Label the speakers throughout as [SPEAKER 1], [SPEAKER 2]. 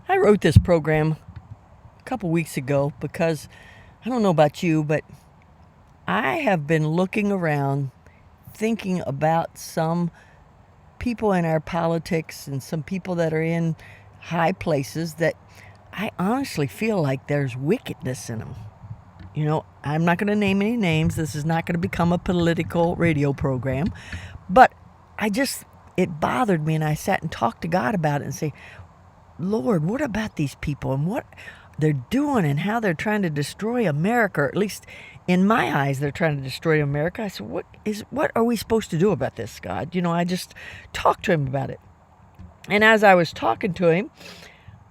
[SPEAKER 1] I wrote this program a couple weeks ago because I don't know about you, but I have been looking around thinking about some people in our politics and some people that are in high places that I honestly feel like there's wickedness in them. I'm not going to name any names. This is not going to become a political radio program. But it bothered me, and I sat and talked to God about it and say, Lord, what about these people and what they're doing and how they're trying to destroy America, or at least in my eyes, they're trying to destroy America. I said, what are we supposed to do about this, God? I just talked to him about it. And as I was talking to him,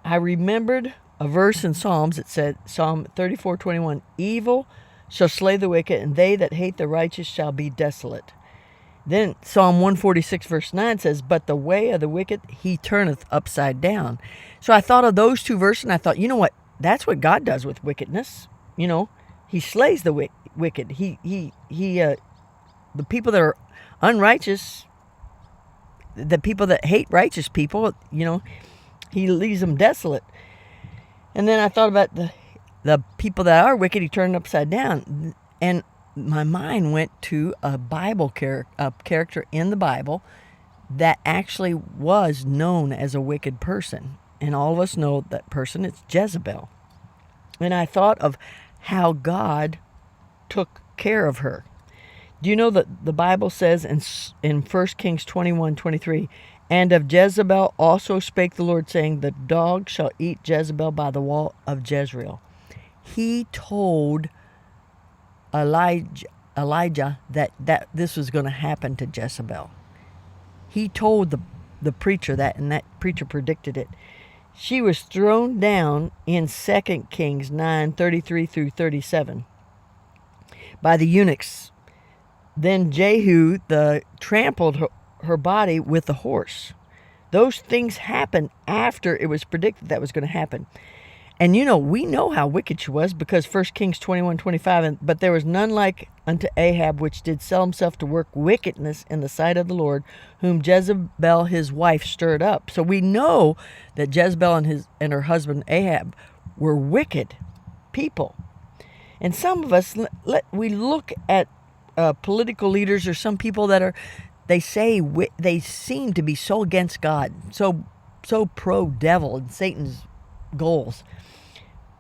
[SPEAKER 1] I remembered a verse in Psalms. It said, Psalm 34:21, evil shall slay the wicked, and they that hate the righteous shall be desolate. Then Psalm 146 verse 9 says, but the way of the wicked he turneth upside down. So I thought of those two verses, and I thought, you know what? That's what God does with wickedness. He slays the wicked. The people that are unrighteous, the people that hate righteous people, he leaves them desolate. And then I thought about the people that are wicked, he turned upside down. And my mind went to a character in the Bible that actually was known as a wicked person. And all of us know that person. It's Jezebel. And I thought of how God took care of her. Do you know that the Bible says in 1 Kings 21:23, and of Jezebel also spake the Lord, saying, the dog shall eat Jezebel by the wall of Jezreel. He told Elijah that this was going to happen to Jezebel. He told the preacher that, and that preacher predicted it. She was thrown down in 2 Kings 9:33 through 37 by the eunuchs. Then Jehu trampled her body with the horse. Those things happened after it was predicted that was going to happen. And we know how wicked she was, because 1 Kings 21:25, but there was none like unto Ahab, which did sell himself to work wickedness in the sight of the Lord, whom Jezebel his wife stirred up. So we know that Jezebel and her husband Ahab were wicked people. And some of us, we look at political leaders or some people that they seem to be so against God, so pro-devil and Satan's goals.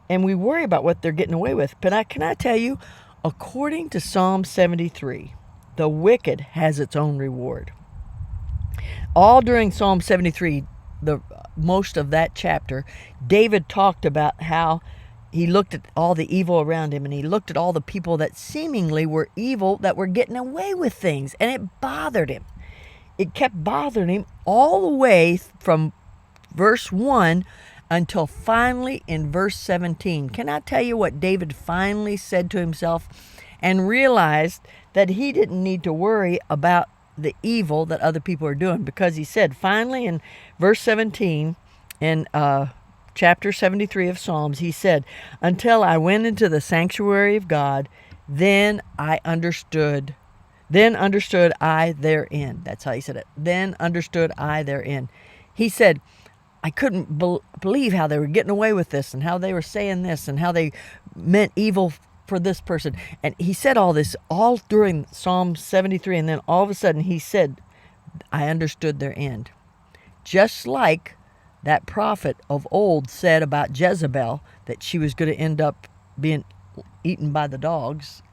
[SPEAKER 1] And we worry about what they're getting away with. But can I tell you, according to Psalm 73, the wicked has its own reward. All during Psalm 73, most of that chapter, David talked about how he looked at all the evil around him, and he looked at all the people that seemingly were evil, that were getting away with things, and it bothered him. It kept bothering him all the way from verse 1 until finally in verse 17. Can I tell you what David finally said to himself and realized that he didn't need to worry about the evil that other people are doing? Because he said finally in verse 17 in chapter 73 of Psalms, he said, until I went into the sanctuary of God, then understood I therein. That's how he said it. Then understood I therein. He said, I couldn't believe how they were getting away with this, and how they were saying this, and how they meant evil for this person. And he said all this all during Psalm 73, and then all of a sudden he said, I understood their end. Just like that prophet of old said about Jezebel, that she was going to end up being eaten by the dogs.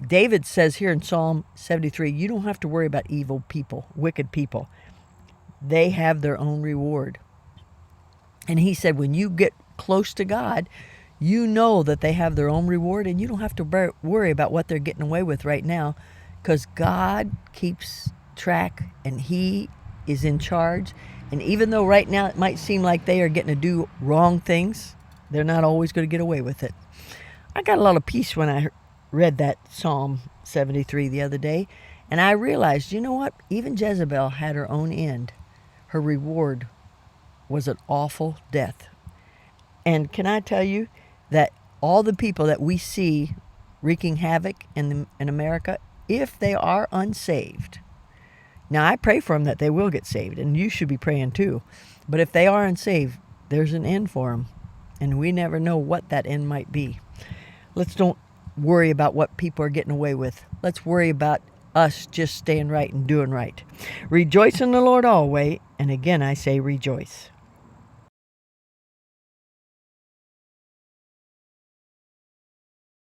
[SPEAKER 1] David says here in Psalm 73, you don't have to worry about evil people, wicked people. They have their own reward. And he said, when you get close to God, you know that they have their own reward, and you don't have to worry about what they're getting away with right now, because God keeps track, and he is in charge. And even though right now it might seem like they are getting to do wrong things, they're not always going to get away with it. I got a lot of peace when I read that Psalm 73 the other day, and I realized, you know what? Even Jezebel had her own end. Her reward was an awful death. And can I tell you that all the people that we see wreaking havoc in America, if they are unsaved, now I pray for them that they will get saved, and you should be praying too. But if they are unsaved, there's an end for them. And we never know what that end might be. Let's don't worry about what people are getting away with. Let's worry about us just staying right and doing right. Rejoice in the Lord always. And again, I say rejoice.